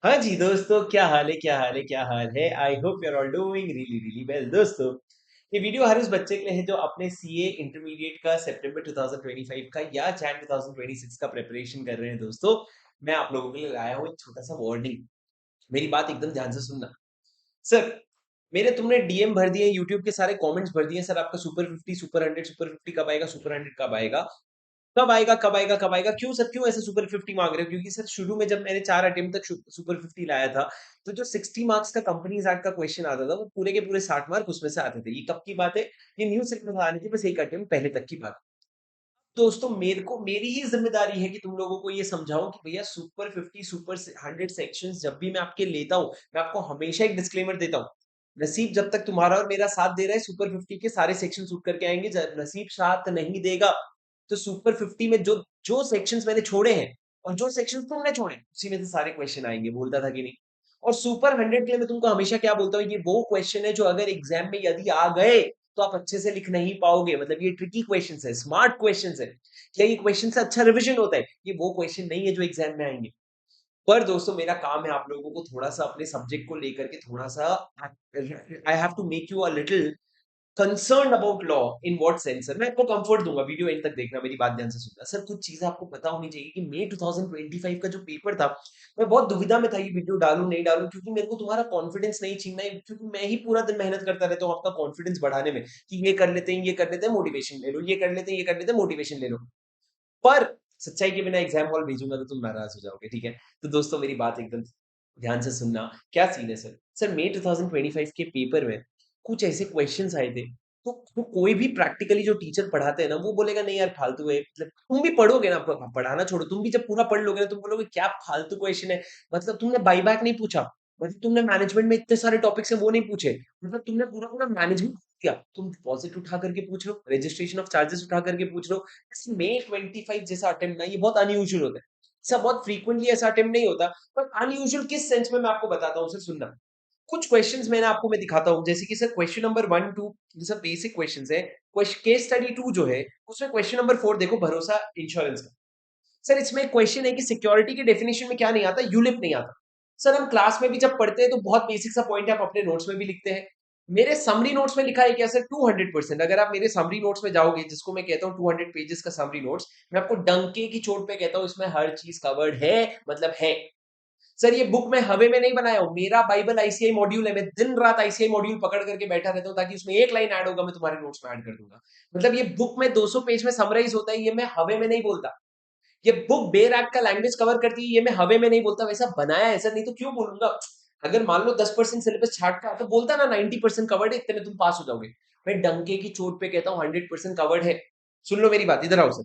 हाँ जी दोस्तों, क्या हाल है क्या हाल है क्या हाल है। I hope you are all doing really really well. दोस्तों, ये वीडियो हर उस बच्चे के लिए है जो अपने सीए इंटरमीडिएट का सितंबर 2025 का या जैन 2026 का प्रिपरेशन कर रहे हैं। दोस्तों, मैं आप लोगों के लिए लाया हूँ एक छोटा सा वार्निंग। मेरी बात एकदम ध्यान से सुनना। सर, मेरे तुमने डीएम भर दिए, यूट्यूब के सारे कमेंट्स भर दिए, सर आपका सुपर 50 सुपर 50 कब आएगा, सुपर 100 कब आएगा, कब आएगा, कब आएगा, कब आएगा। क्यों सर, क्यों ऐसे सुपर 50 मांग रहे हो? क्योंकि सर शुरू में जब मैंने 4 अटेम्प्ट तक सुपर 50 लाया था, तो जो 60 मार्क्स का कंपनीज एक्ट का क्वेश्चन आता था, वो पूरे के पूरे 60 मार्क उसमें से आते थे। ये कब की बात है? ये न्यू सिलेबस आने के बस एक अटेम्प्ट पहले तक की बात। दोस्तों, मेरे को मेरी ही जिम्मेदारी है कि तुम लोगों को ये समझाऊं कि भैया सुपर 50 सुपर 100 सेक्शंस जब भी मैं आपके लेता हूं, मैं आपको हमेशा एक डिस्क्लेमर देता हूं। नसीब जब तक तुम्हारा और मेरा साथ दे रहा है, सुपर 50 के सारे सेक्शन उठ करके आएंगे। जब नसीब साथ नहीं देगा, तो सुपर 50 में जो जो सेक्शंस मैंने छोड़े हैं और जो सेक्शंस तुमने छोड़े, उसी में से सारे क्वेश्चन आएंगे। बोलता था कि नहीं? और सुपर 100 के लिए मैं तुमको हमेशा क्या बोलता हूँ, ये वो क्वेश्चन है जो अगर एग्जाम में यदि आ गए तो आप अच्छे से लिख नहीं पाओगे। मतलब ये ट्रिकी क्वेश्चंस है, स्मार्ट क्वेश्चंस है। क्या ये क्वेश्चन से अच्छा रिवीजन होता है? ये वो क्वेश्चन नहीं है जो एग्जाम में आएंगे। पर दोस्तों, मेरा काम है आप लोगों को थोड़ा सा अपने सब्जेक्ट को लेकर के थोड़ा सा, I have to make you a little concern about law. In what sense? Sir, मैं आपको कंफर्ट दूंगा, वीडियो एंड तक देखना, मेरी बात ध्यान से सुनना। सर, कुछ चीजें आपको पता होनी चाहिए कि मई 2025 का जो पेपर था, मैं बहुत दुविधा में था ये वीडियो डालूं नहीं डालूं, क्योंकि मेरे को तुम्हारा कॉन्फिडेंस नहीं छीनना है। क्योंकि मैं ही पूरा दिन मेहनत करता रहता हूँ आपका कॉन्फिडेंस बढ़ाने में कि ये कर लेते हैं, ये कर लेते हैं, मोटिवेशन ले लो, ये कर लेते हैं, ये कर लेते हैं, मोटिवेशन ले लो। पर सच्चाई के बिना एग्जाम हॉल भेजूंगा तो तुम नाराज हो जाओगे, ठीक है? तो दोस्तों, मेरी बात एकदम ध्यान से सुनना। क्या सीन है सर? सर, मई 2025 के पेपर में कुछ ऐसे क्वेश्चंस आए थे, तो कोई भी प्रैक्टिकली जो टीचर पढ़ाते हैं ना, वो बोलेगा नहीं यार फालतू है। मतलब तुम भी पढ़ोगे ना, पढ़ाना छोड़ो, तुम भी जब पूरा पढ़ लोगे ना, तुम बोलोगे क्या फालतू क्वेश्चन है। मतलब तुमने बाईबैक नहीं पूछा, मतलब तुमने मैनेजमेंट में इतने सारे टॉपिक्स है वो नहीं पूछे, मतलब तुमने पूरा पूरा मैनेजमेंट किया, तुम डिपॉजिट उठा करके पूछ लो, रजिस्ट्रेशन ऑफ चार्जेस उठा करके पूछ लो। मई 25 जैसा अटेम्प्ट ना, ये बहुत अनयूजुअल होता है। ऐसा बहुत फ्रीक्वेंटली ऐसा अटेम्प्ट नहीं होता। पर अनयूजुअल किस सेंस में, मैं आपको बताता हूँ, सर सुनना। कुछ क्वेश्चंस मैंने आपको मैं दिखाता हूँ, जैसे कि सर क्वेश्चन नंबर 1 2 जैसा बेसिक क्वेश्चंस है। केस स्टडी 2 जो है, उसमें क्वेश्चन नंबर 4 देखो, भरोसा इंश्योरेंस का। सर, इसमें क्वेश्चन है कि सिक्योरिटी की डेफिनेशन में क्या नहीं आता, यूलिप नहीं आता। सर, हम क्लास में भी जब पढ़ते हैं तो बहुत बेसिक सा पॉइंट है, आप अपने नोट्स में भी लिखते हैं। मेरे समरी नोट्स में लिखा है क्या सर? 200%। अगर आप मेरे समरी नोट्स में जाओगे, जिसको मैं कहता हूँ 200 पेजेस का समरी नोट्स, मैं आपको डंके की चोट पे कहता हूँ, इसमें हर चीज कवर्ड है। मतलब है। सर, ये बुक मैं हवे में नहीं बनाया हूँ, मेरा बाइबल आईसीआई मॉड्यूल है। मैं दिन रात आईसीआई मॉड्यूल पकड़ करके बैठा रहता हूँ, ताकि उसमें एक लाइन ऐड होगा मैं तुम्हारे नोट्स में ऐड कर दूंगा। मतलब ये बुक में 200 पेज में समराइज होता है, ये मैं हवे में नहीं बोलता। ये बुक बेर एक्ट का लैंग्वेज कवर करती है, ये मैं हवे में नहीं बोलता, वैसा बनाया है सर, नहीं तो क्यों बोलूंगा। अगर मान लो 10% सिलेबस छाट का तो बोलता ना 90% कवर्ड है, इतने में तुम पास हो जाओगे। मैं डंके की चोट पे कहता हूँ 100% कवर्ड है। सुन लो मेरी बात, इधर आओ सर।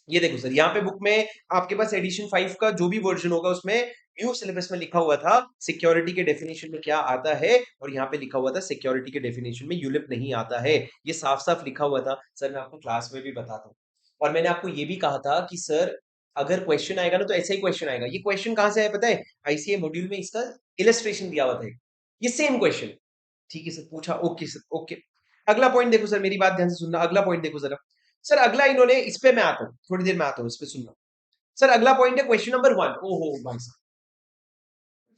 ये देखो सर, यहाँ पे बुक में आपके पास एडिशन 5 का जो भी वर्जन होगा, उसमें न्यू सिलेबस में लिखा हुआ था सिक्योरिटी के डेफिनेशन में क्या आता है, और यहाँ पे लिखा हुआ था सिक्योरिटी के डेफिनेशन में यूलिप नहीं आता है। ये साफ साफ लिखा हुआ था सर, मैं आपको क्लास में भी बताता हूँ। और मैंने आपको ये भी कहा था कि सर, अगर क्वेश्चन आएगा ना तो ऐसा ही क्वेश्चन आएगा। ये क्वेश्चन कहाँ से आया पता है? आईसीए मॉड्यूल में इसका इलस्ट्रेशन दिया हुआ था। ये सेम क्वेश्चन। ठीक है सर, पूछा, ओके सर, ओके। अगला पॉइंट देखो सर, मेरी बात ध्यान से सुनना, अगला पॉइंट देखो जरा। सर, अगला इन्होंने, इस पे मैं आता हूँ, थोड़ी देर में आता हूँ, इस पे सुनना। सर, अगला पॉइंट है क्वेश्चन नंबर 1। ओहो भाई साहब,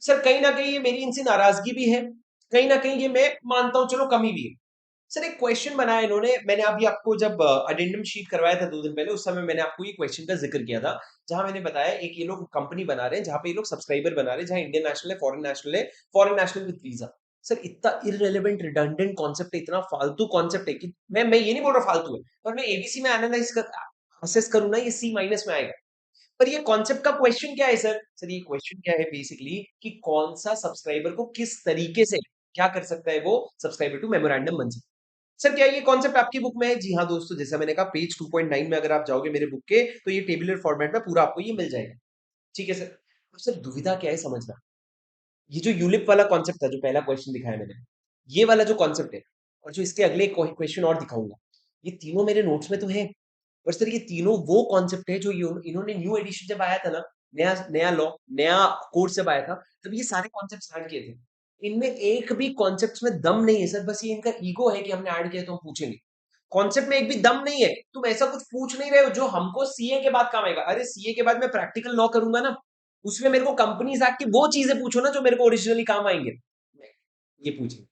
सर कहीं ना कहीं ये मेरी इनसे नाराजगी भी है, कहीं ना कहीं ये मैं मानता हूं, चलो कमी भी है। सर, एक क्वेश्चन बनाया इन्होंने, मैंने अभी आपको जब अडेंडम शीट करवाया था 2 दिन पहले, उस समय मैंने आपको ये क्वेश्चन का जिक्र किया था। जहां मैंने बताया एक ये लोग कंपनी बना रहे हैं, जहां पे ये लोग सब्सक्राइबर बना रहे हैं, जहां इंडियन नेशनल है, फॉरेन नेशनल है, foreign national with visa. Sir, इतना इररेलेवेंट रिडंडेंट कॉन्सेप्ट है, इतना फालतू कॉन्सेप्ट है कि मैं ये नहीं बोल रहा फालतू है, पर मैं एबीसी में एनालाइज कर असेस करूँ ना, ये सी माइनस में आएगा। पर ये कॉन्सेप्ट का क्वेश्चन क्या है सर? सर, ये क्वेश्चन क्या है बेसिकली, कि कौन सा सब्सक्राइबर को किस तरीके से क्या कर सकता है, वो सब्सक्राइबर टू मेमोरेंडम बन सकता है। सर, क्या ये कॉन्सेप्ट आपकी बुक में है? जी हाँ दोस्तों, जैसा मैंने कहा, पेज 2.9 में अगर आप जाओगे मेरे बुक के, तो ये टेबुलर फॉर्मेट में पूरा आपको ये मिल जाएगा। ठीक है सर। अब सर, दुविधा क्या है समझना। ये जो यूलिप वाला कॉन्सेप्ट था, जो पहला क्वेश्चन दिखाया मैंने, ये वाला जो कॉन्सेप्ट है, और जो इसके अगले क्वेश्चन और दिखाऊंगा, ये तीनों मेरे नोट्स में तो है। और सर, ये तीनों वो कॉन्सेप्ट है जो इन्होंने न्यू एडिशन जब आया था ना, नया नया लॉ, नया कोर्स जब आया था, तब ये सारे कॉन्सेप्ट ऐड किए थे। इनमें एक भी कॉन्सेप्ट में दम नहीं है सर, बस ये इनका ईगो है कि हमने ऐड किया तो हम पूछेंगे। कॉन्सेप्ट में एक भी दम नहीं है। तुम ऐसा कुछ पूछ नहीं रहे हो जो हमको सीए के बाद काम आएगा। अरे, सीए के बाद मैं प्रैक्टिकल लॉ करूंगा ना, उसमें मेरे को कंपनीज एक्ट की वो चीजें पूछो ना जो मेरे को ओरिजिनली काम आएंगे, ये पूछेंगे।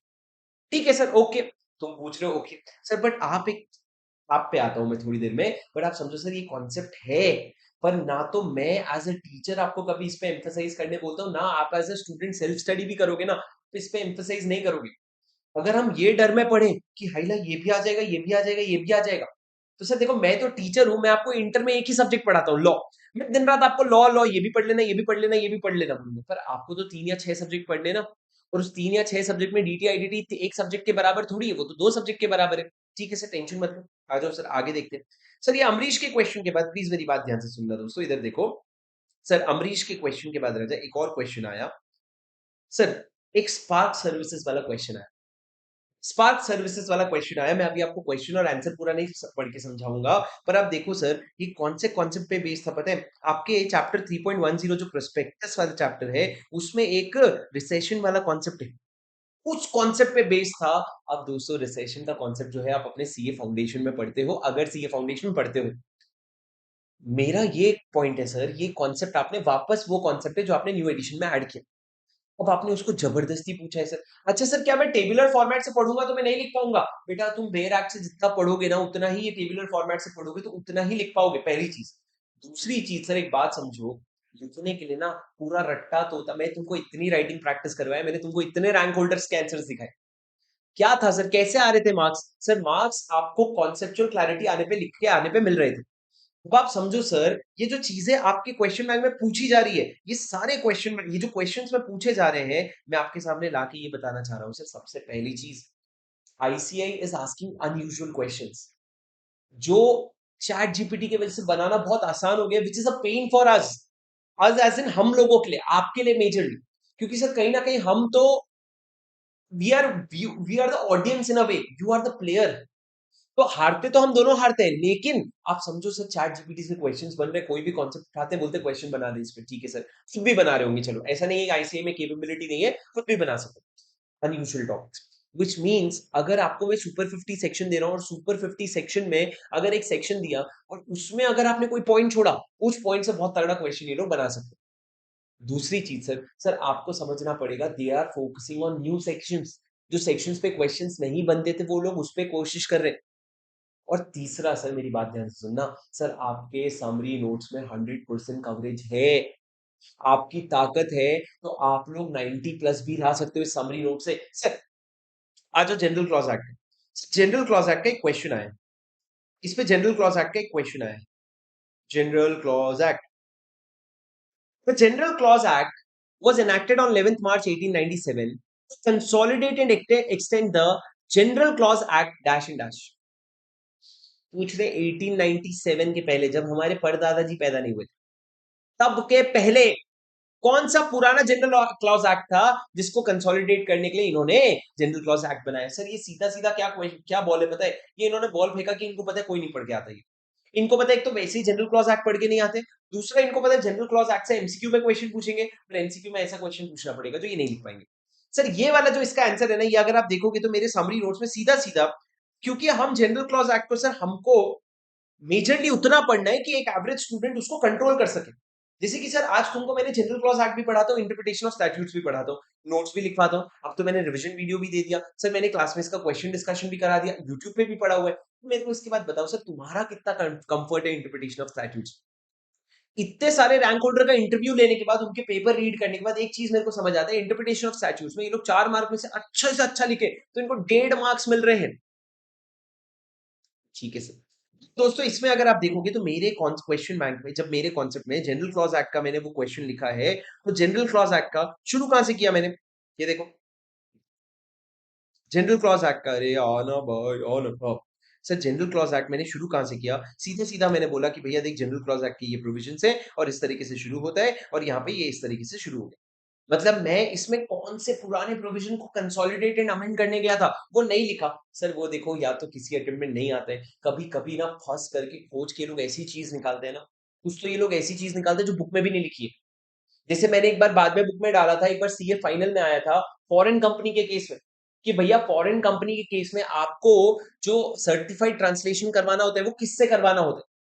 ठीक है सर, ओके, तुम पूछ रहे हो, ओके सर, बट आप पे आता हूं मैं थोड़ी देर में, बट आप समझो सर ये कॉन्सेप्ट है, पर ना तो मैं एज अ टीचर आपको कभी इस पे एम्फेसाइज करने बोलता हूँ, ना आप as a student self study भी करोगे ना, तो इस पे एम्फेसाइज नहीं करोगे। अगर हम ये डर में पढ़े कि हाइला ये भी आ जाएगा, ये भी आ जाएगा, ये भी आ जाएगा, तो सर देखो मैं तो टीचर हूं, मैं आपको इंटर में एक ही सब्जेक्ट पढ़ाता हूँ, लॉ। मैं दिन रात आपको लॉ लॉ ये भी पढ़ लेना, ये भी पढ़ लेना, ये भी पढ़ लेना बोलूंगा, पर आपको तो 3 या 6 सब्जेक्ट पढ़ने ना, और उस 3 या 6 सब्जेक्ट में डीटी आईडीटी एक सब्जेक्ट के बराबर थोड़ी है, वो तो 2 सब्जेक्ट के बराबर है। ठीक है सर, टेंशन मत लो, आ जाओ सर आगे देखते हैं। सर ये अमरीश के क्वेश्चन के बाद प्लीज मेरी बात ध्यान से सुनना दोस्तों, इधर देखो। सर अमरीश के क्वेश्चन के बाद राजा एक और क्वेश्चन आया। सर एक स्पार्क सर्विसेज वाला क्वेश्चन आया, स्पार्क सर्विसेज वाला क्वेश्चन आया। मैं अभी आपको क्वेश्चन और आंसर पूरा नहीं पढ़ के समझाऊंगा, पर आप देखो सर ये कौन से कॉन्सेप्ट पे बेस्ड था पता है आपके? चैप्टर 3.10 जो प्रोस्पेक्टस वाला चैप्टर है, उसमें एक रिसेशन वाला कॉन्सेप्ट है, उस कॉन्सेप्ट पे बेस्ड था। अब दोस्तों रिसेशन का कॉन्सेप्ट जो है आप अपने सीए फाउंडेशन में पढ़ते हो, अगर सीए फाउंडेशन में पढ़ते हो, मेरा ये पॉइंट है सर, ये कॉन्सेप्ट आपने वापस वो कॉन्सेप्ट है जो आपने न्यू एडिशन में ऐड किया, अब आपने उसको जबरदस्ती पूछा है सर। अच्छा सर क्या मैं टेबुलर फॉर्मेट से पढ़ूंगा तो मैं नहीं लिख पाऊंगा? बेटा तुम बेयर एक्ट से जितना पढ़ोगे ना उतना ही, ये टेबुलर फॉर्मेट से पढ़ोगे तो उतना ही लिख पाओगे, पहली चीज। दूसरी चीज सर एक बात समझो, लिखने के लिए ना पूरा रट्टा तोता, मैं तुमको इतनी राइटिंग प्रैक्टिस करवाया, मैंने तुमको इतने रैंक होल्डर्स के आंसर्स दिखाए, क्या था सर, कैसे आ रहे थे मार्क्स? सर मार्क्स आपको कॉन्सेप्चुअल क्लैरिटी आने पे, लिख के आने पे मिल रहे थे। अब आप समझो सर, ये जो चीजें आपके क्वेश्चन बैंक में पूछी जा रही है, ये सारे क्वेश्चन, ये जो क्वेश्चंस में पूछे जा रहे हैं, मैं आपके सामने लाके ये बताना चाह रहा हूँ सर। सबसे पहली चीज, ICAI is asking unusual questions, जो चैट जीपीटी की वजह से बनाना बहुत आसान हो गया, which is a pain for us, us as in हम लोगों के लिए, आपके लिए मेजरली, क्योंकि सर कहीं ना कहीं हम तो we are the audience in a way, you are the player. तो हारते तो हम दोनों हारते हैं, लेकिन आप समझो सर चैट जीपीटी से क्वेश्चंस बन रहे, कोई भी कॉन्सेप्ट उठाते बोलते क्वेश्चन बना दे इस पे, ठीक है सर, खुद भी बना रहे होंगे, चलो ऐसा नहीं है कि आईसीआई में कैपेबिलिटी नहीं है, खुद भी बना सकते, अनयूजुअल टॉपिक्स। विच मीन्स अगर आपको मैं सुपर 50 सेक्शन दे रहा हूँ, और सुपर 50 सेक्शन में अगर एक सेक्शन दिया और उसमें अगर आपने कोई पॉइंट छोड़ा, उस पॉइंट से बहुत तगड़ा क्वेश्चन ये लोग बना सकते हैं। दूसरी चीज सर, आपको समझना पड़ेगा, they are focusing on new sections, जो सेक्शंस पे क्वेश्चंस नहीं बनते थे वो लोग उस पे कोशिश कर रहे हैं। और तीसरा सर मेरी बात ध्यान से सुनना, सर आपके समरी नोट्स में 100% कवरेज है, आपकी ताकत है, तो आप लोग 90 प्लस भी ला सकते हो इस समरी नोट से। सर आज जो जनरल क्लॉज एक्ट है, जनरल क्लॉज एक्ट का एक क्वेश्चन आया है, इस पे जनरल क्लॉज एक्ट का एक क्वेश्चन आया है, general clause act. The general clause act was enacted on 11th March 1897 to consolidate and extend the General Clause Act dash and dash। पूछ रहे 1897 के पहले, जब हमारे परदादा जी पैदा नहीं हुए थे, तब के पहले कौन सा पुराना जनरल क्लॉज एक्ट था जिसको कंसोलिडेट करने के लिए इन्होंने जनरल क्लॉज एक्ट बनाया? सर ये सीधा सीधा क्या बॉल है पता है, ये इन्होंने बॉल फेंका कि इनको पता है कोई नहीं पढ़ के आता ये, इनको पता है एक तो वैसे ही जनरल क्लॉज एक्ट पढ़ के नहीं आते, दूसरा इनको पता है जनरल क्लॉज एक्ट से एमसीक्यू में क्वेश्चन पूछेंगे, और एमसीक्यू में ऐसा क्वेश्चन पूछना पड़ेगा जो ये नहीं लिख पाएंगे। सर ये वाला जो इसका आंसर है ना, ये अगर आप देखोगे तो मेरे समरी नोट्स में सीधा सीधा, क्योंकि हम जनरल क्लॉज एक्ट को सर हमको मेजरली उतना पढ़ना है कि एक एवरेज स्टूडेंट उसको कंट्रोल कर सके। जैसे कि सर आज तुमको मैंने जनरल क्लॉज एक्ट भी पढ़ाता हूँ, इंटरप्रिटेशन ऑफ स्टैट्यूट्स भी पढ़ाता हूँ, नोट्स भी लिखवाता हूँ, अब तो मैंने रिवीजन वीडियो भी दे दिया सर, मैंने क्लास में इसका क्वेश्चन डिस्कशन भी करा दिया, यूट्यूब पे भी पढ़ा हुआ है। तो मेरे को इसके बाद बताओ सर तुम्हारा कितना कंफर्ट है इंटरप्रिटेशन ऑफ स्टैट्यूट्स? इतने सारे रैंक होल्डर का इंटरव्यू लेने के बाद, उनके पेपर रीड करने के बाद एक चीज मेरे को समझ आता है, इंटरप्रिटेशन ऑफ स्टैट्यूट्स में ये लोग 4 मार्क में से अच्छा लिखे तो इनको 1.5 मार्क्स मिल रहे हैं। ठीक है सर। दोस्तों इसमें अगर आप देखोगे तो मेरे क्वेश्चन बैंक में, जब मेरे कॉन्सेप्ट में जनरल क्लॉज एक्ट का मैंने वो क्वेश्चन लिखा है, तो जनरल क्लॉज एक्ट का शुरू कहां से किया मैंने, ये देखो जनरल क्लॉज एक्ट का, अरे आना भाई आना, हाँ। सर जनरल क्लॉज एक्ट मैंने शुरू कहां से किया, सीधे सीधा मैंने बोला कि भैया देख जनरल क्लॉज एक्ट की ये प्रोविजन है और इस तरीके से शुरू होता है, और यहाँ पे ये इस तरीके से शुरू हो गया। मतलब मैं इसमें कौन से पुराने प्रोविजन को कंसोलिडेट एंड अमेंड करने गया था वो नहीं लिखा। सर वो देखो, या तो किसी अटेम्प्ट में नहीं आता है, कभी कभी ना फंस करके खोज के लोग ऐसी चीज निकालते हैं ना, कुछ तो ये लोग ऐसी चीज निकालते हैं जो बुक में भी नहीं लिखी है। जैसे मैंने एक बार बाद में बुक में डाला था, एक बार सीए फाइनल में आया था फॉरेन कंपनी के केस में, कि भैया फॉरेन कंपनी के केस में आपको जो सर्टिफाइड ट्रांसलेशन करवाना होता है वो किससे करवाना होता है?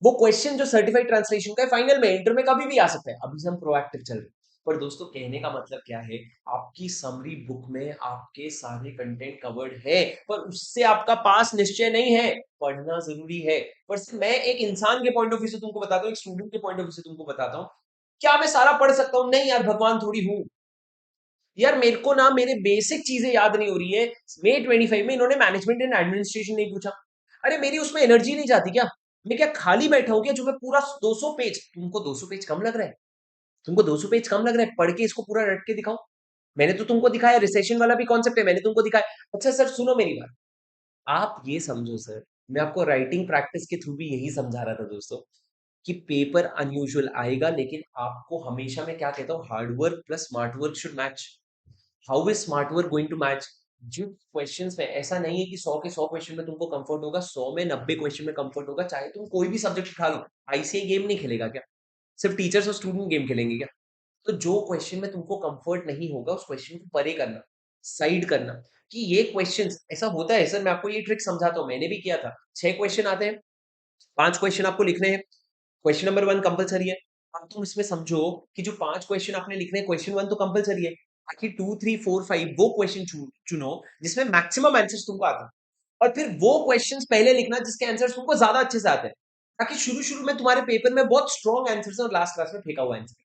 वो क्वेश्चन जो सर्टिफाइड ट्रांसलेशन का है फाइनल में इंटर में कभी भी आ सकता है। अभी से हम प्रोएक्टिव चल रहे हैं। पर दोस्तों कहने का मतलब क्या है, आपकी समरी बुक में आपके सारे कंटेंट कवर्ड है, पर उससे आपका पास निश्चय नहीं है। पढ़ना जरूरी है। पर मैं एक इंसान के पॉइंट ऑफ व्यू से तुमको बताता हूँ, एक स्टूडेंट के पॉइंट ऑफ व्यू से तुमको बताता हूँ। क्या मैं सारा पढ़ सकता हूँ? नहीं यार, भगवान थोड़ी हूँ यार। मेरे को ना मेरे बेसिक चीजें याद नहीं हो रही है। मे 25 में इन्होंने मैनेजमेंट एंड एडमिनिस्ट्रेशन नहीं पूछा। अरे मेरी उसमें एनर्जी नहीं जाती क्या? मैं क्या खाली बैठा हूँ क्या जो मैं पूरा 200 पेज, तुमको 200 पेज कम लग रहा है? तुमको 200 पेज कम लग रहा है? पढ़ के इसको पूरा रट के दिखाओ। मैंने तो तुमको दिखाया, रिसेशन वाला भी कॉन्सेप्ट है, मैंने तुमको दिखाया। अच्छा सर सुनो मेरी बात, आप ये समझो सर, मैं आपको राइटिंग प्रैक्टिस के थ्रू भी यही समझा रहा था दोस्तों, कि पेपर अनयूजुअल आएगा, लेकिन आपको हमेशा मैं क्या कहता हूँ, hard work plus smart work should match. How is smart work going to match? जिन क्वेश्चंस में ऐसा नहीं है कि 100 के 100 क्वेश्चन में तुमको कंफर्ट होगा, 100 में 90 क्वेश्चन में कंफर्ट होगा, चाहे तुम कोई भी सब्जेक्ट उठा लो। आईसीआई गेम नहीं खेलेगा क्या? सिर्फ टीचर्स और स्टूडेंट गेम खेलेंगे क्या? तो जो क्वेश्चन में तुमको कंफर्ट नहीं होगा उस क्वेश्चन को परे करना, साइड करना, कि ये क्वेश्चंस ऐसा होता है सर। मैं आपको ये ट्रिक समझाता हूँ, मैंने भी किया था। 6 क्वेश्चन आते हैं, 5 क्वेश्चन आपको लिखने हैं। क्वेश्चन नंबर 1 कंपलसरी है। अब तुम इसमें समझो कि जो 5 क्वेश्चन आपने लिखने हैं, क्वेश्चन 1 तो कंपलसरी है, बाकी 2 3 4 5 वो क्वेश्चन चुनो जिसमें मैक्सिमम आंसर्स तुमको आते हैं, और फिर वो क्वेश्चंस पहले लिखना जिसके आंसर्स तुमको ज्यादा अच्छे से आते हैं, ताकि शुरू शुरू में तुम्हारे पेपर में बहुत स्ट्रॉन्ग आंसर्स और लास्ट क्लास में फेंका हुआ आंसर।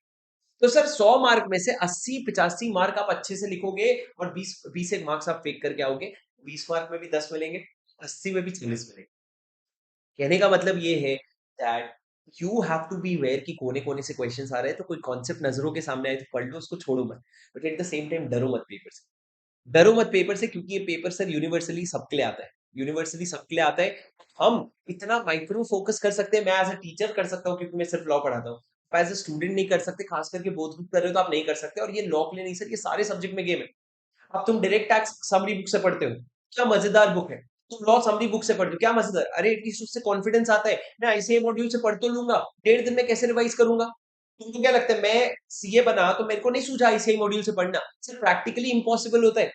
तो सर 100 मार्क में से 80 85 मार्क आप अच्छे से लिखोगे, और 20 एक मार्क्स आप फेंक करके आओगे। 20 मार्क में भी 10 मिलेंगे, 80 में भी 40 मिलेंगे। कहने का मतलब ये है that you have to be aware कि कोने कोने से क्वेश्चंस आ रहे हैं, तो कोई कॉन्सेप्ट नजरों के सामने आए तो पढ़ लो, उसको छोड़ो मत। But at the same time डरो मत पेपर से। डरो मत पेपर से, क्योंकि ये पेपर सर यूनिवर्सली सबके लिए आता है। यूनिवर्सली सबके लिए आता है। हम इतना माइक्रो फोकस कर सकते हैं, मैं एज अ टीचर कर सकता हूँ क्योंकि मैं सिर्फ लॉ पढ़ाता हूँ। आप एज अ स्टूडेंट नहीं कर सकते, खास करके बोथ बुक कर रहे हो तो आप नहीं कर सकते। और ये लॉ के लिए नहीं सर, ये सारे सब्जेक्ट में गेम है। अब तुम डायरेक्ट टैक्स समरी बुक से पढ़ते हो, क्या मजेदार बुक है। तुम लॉ समरी बुक से पढ़ते हो, क्या मजेदार। अरे एटलीस्ट उससे कॉन्फिडेंस आता है, मैं आईसीए मॉड्यूल से पढ़ तो लूंगा, 1.5 दिन में कैसे रिवाइज करूंगा। तुमको क्या लगता है मैं सीए बना तो मेरे को नहीं सूझा आईसीआई मॉड्यूल से पढ़ना? सिर्फ प्रैक्टिकली इंपॉसिबल होता है।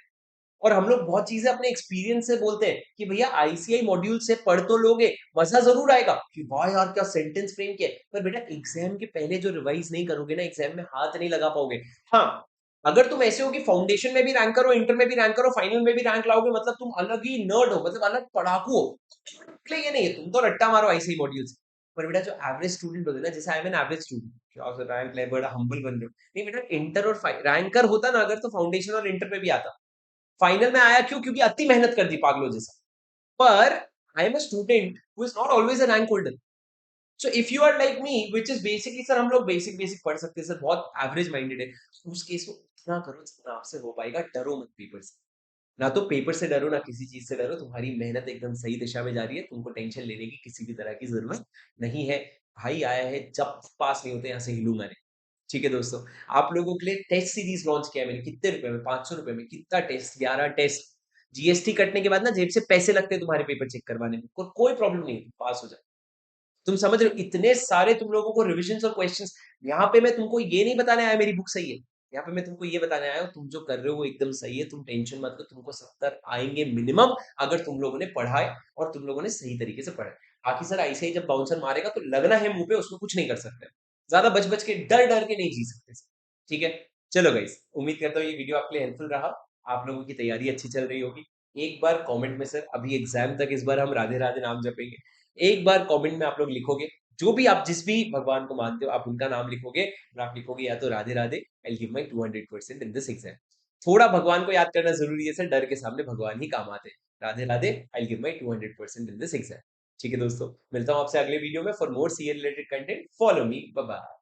और हम लोग बहुत चीजें अपने एक्सपीरियंस से बोलते हैं कि भैया आईसीआई मॉड्यूल से पढ़ तो लोगे, मजा जरूर आएगा कि वाह यार क्या सेंटेंस फ्रेम किया है, पर बेटा एग्जाम के पहले जो रिवाइज नहीं करोगे ना, एग्जाम में हाथ नहीं लगा पाओगे। हाँ, अगर तुम ऐसे हो कि फाउंडेशन में भी रैंक करो, इंटर में भी रैंक करो, फाइनल में भी रैंक लाओगे, मतलब तुम अलग ही नर्ड हो, मतलब अलग पढ़ाकू हो। इसलिए ये नहीं है तुम तो रट्टा मारो आईसीआई मॉड्यूल से। पर बेटा जो एवरेज स्टूडेंट होते हैं ना, जैसे I am an average student, क्या रैंक ले बड़ा हम्बल बन रहे हो, नहीं बेटा इंटर और रैंकर होता ना अगर, तो फाउंडेशन और इंटर में भी आता। फाइनल में आया क्यों? क्योंकि अति मेहनत कर दी पागलों जैसा। पर I am a student who is not always a rank holder. So if you are like me, which is basically sir, हम लोग बेसिक बेसिक पढ़ सकते हैं सर, बहुत एवरेज माइंडेड है, तो उस केस में इतना करो जितना आपसे हो पाएगा। डरो मत पेपर से। ना तो पेपर से डरो, ना किसी चीज से डरो। तुम्हारी मेहनत एकदम सही दिशा में जा रही है, तुमको टेंशन लेने की किसी भी तरह की जरूरत नहीं है। भाई आया है, जब पास नहीं होते यहाँ से हिलूंगा नहीं। ठीक है दोस्तों, आप लोगों के लिए टेस्ट सीरीज लॉन्च किया है मैंने। कितने रुपए में? 500 रुपए में। कितना टेस्ट? 11 टेस्ट। जीएसटी कटने के बाद ना जेब से पैसे लगते हैं तुम्हारे पेपर चेक करवाने में, कोई प्रॉब्लम नहीं है, पास हो जाए। तुम समझ रहे हो, इतने सारे तुम लोगों को रिविजन और क्वेश्चंस। यहाँ पे मैं तुमको ये नहीं बताने आया मेरी बुक सही है, यहाँ पे मैं तुमको ये बताने आया हूँ तुम जो कर रहे हो वो एकदम सही है। तुम टेंशन मत लो, तुमको 70 आएंगे मिनिमम, अगर तुम लोगों ने पढ़ा है और तुम लोगों ने सही तरीके से पढ़ा है। बाकी सर ऐसे ही जब बाउंसर मारेगा तो लगना है मुंह पे, उसमें कुछ नहीं कर सकते। ज्यादा बच बच के डर डर के नहीं जी सकते सर। ठीक है, चलो गाइस, उम्मीद करता हूँ ये वीडियो आपके लिए हेल्पफुल रहा। आप लोगों की तैयारी अच्छी चल रही होगी। एक बार कमेंट में सर, अभी एग्जाम तक इस बार हम राधे राधे नाम जपेंगे। एक बार कमेंट में आप लोग लिखोगे, जो भी आप जिस भी भगवान को मानते हो आप उनका नाम लिखोगे, और आप लिखोगे या तो Radhe Radhe, I give my 200% in this exam. थोड़ा भगवान को याद करना जरूरी है सर, डर के सामने भगवान ही काम आते हैं। Radhe Radhe, I give my 200% in this exam. ठीक है दोस्तों, मिलता हूँ आपसे अगले वीडियो में for more CA related content. Follow me, bye bye.